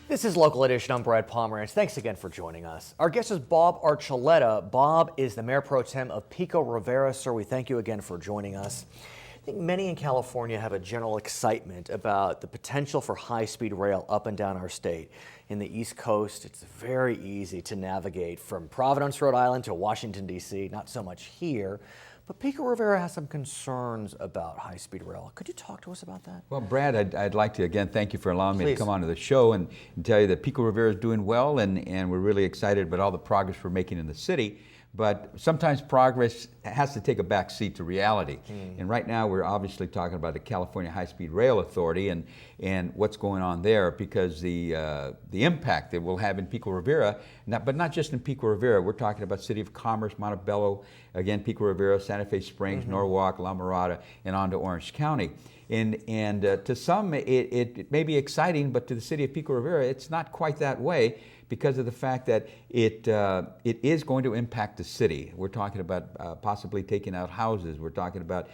This is Local Edition. I'm Brad Pomerance. Thanks again for joining us. Our guest is Bob Archuleta. Bob is the Mayor Pro Tem of Pico Rivera. Sir, we thank you again for joining us. I think many in California have a general excitement about the potential for high-speed rail up and down our state. In the East Coast, it's very easy to navigate from Providence, Rhode Island to Washington, D.C., not so much here. But Pico Rivera has some concerns about high-speed rail. Could you talk to us about that? Well, Brad, I'd like to, again, thank you for allowing me Please. to come onto the show and tell you that Pico Rivera is doing well, and we're really excited about all the progress we're making in the city. But sometimes progress has to take a back seat to reality. And right now we're obviously talking about the California High-Speed Rail Authority and what's going on there, because the impact that we'll have in Pico Rivera, but not just in Pico Rivera. We're talking about City of Commerce, Montebello, again, Pico Rivera, Santa Fe Springs, Norwalk, La Mirada, and on to Orange County. And to some it may be exciting, but to the City of Pico Rivera, it's not quite that way, because of the fact that it is going to impact the city. We're talking about possibly taking out houses. We're talking about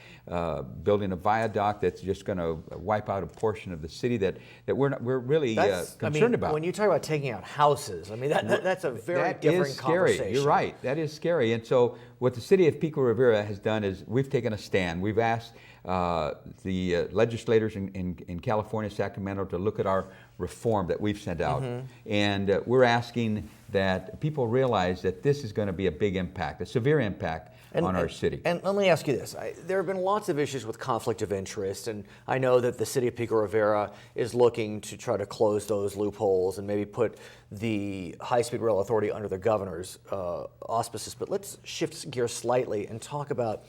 building a viaduct that's just going to wipe out a portion of the city that we're really concerned about. When you talk about taking out houses, I mean that's a very different conversation. Scary. You're right. That is scary. And so what the City of Pico Rivera has done is we've taken a stand. We've asked the legislators in California, Sacramento, to look at our reform that we've sent out. And we're asking that people realize that this is going to be a big impact, a severe impact on our city. And let me ask you this. There have been lots of issues with conflict of interest, and I know that the City of Pico Rivera is looking to try to close those loopholes and maybe put the High-Speed Rail Authority under the governor's auspices. But let's shift gears slightly and talk about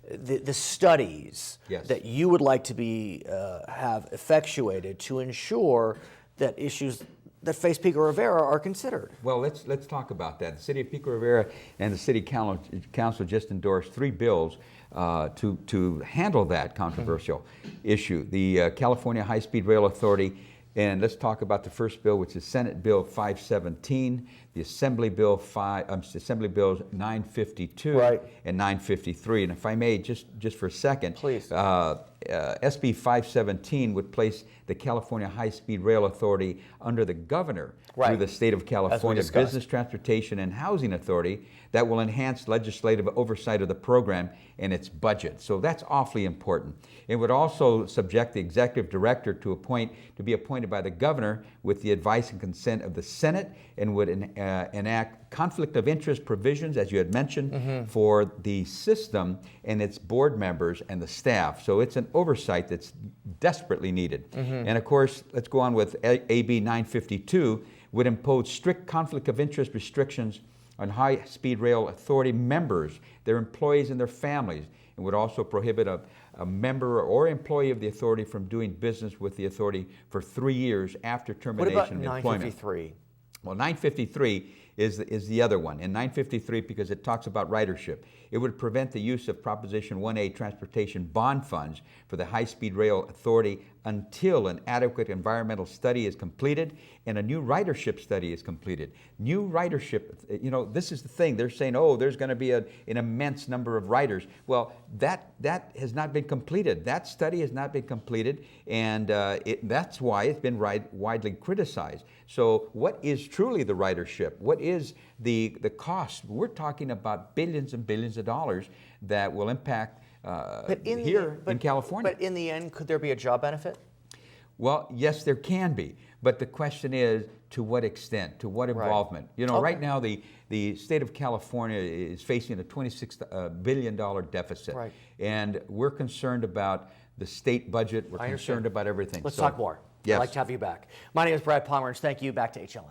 the studies that you would like to have effectuated to ensure that issues that face Pico Rivera are considered. Well, let's talk about that. The City of Pico Rivera and the City Council just endorsed 3 bills to handle that controversial issue. The California High-Speed Rail Authority, and let's talk about the first bill, which is Senate Bill 517, the Assembly Bills 952 and 953. And if I may, just for a second, please. SB 517 would place the California High-Speed Rail Authority under the governor through the State of California Business, Transportation, and Housing Authority that will enhance legislative oversight of the program and its budget. So that's awfully important. It would also subject the executive director to be appointed by the governor with the advice and consent of the Senate, and would enact conflict of interest provisions, as you had mentioned, for the system and its board members and the staff. So it's an oversight that's desperately needed. And of course, let's go on with AB 952, would impose strict conflict of interest restrictions on High-Speed Rail Authority members, their employees, and their families, and would also prohibit a member or employee of the authority from doing business with the authority for 3 years after termination of employment. What about 953? Well, 953 is the other one. And 953, because it talks about ridership, it would prevent the use of Proposition 1A transportation bond funds for the High-Speed Rail Authority until an adequate environmental study is completed and a new ridership study is completed. New ridership, this is the thing. They're saying, oh, there's going to be an immense number of riders. Well, that has not been completed. That study has not been completed, and that's why it's been widely criticized. So what is truly the ridership? What is the cost? We're talking about billions and billions of dollars that will impact in California. But in the end, could there be a job benefit? Well, yes, there can be. But the question is, to what extent, to what involvement? Right now the state of California is facing a $26 billion deficit. And we're concerned about the state budget. We're concerned about everything. Let's talk more. Yes. I'd like to have you back. My name is Brad Pomerance. Thank you. Back to HLN.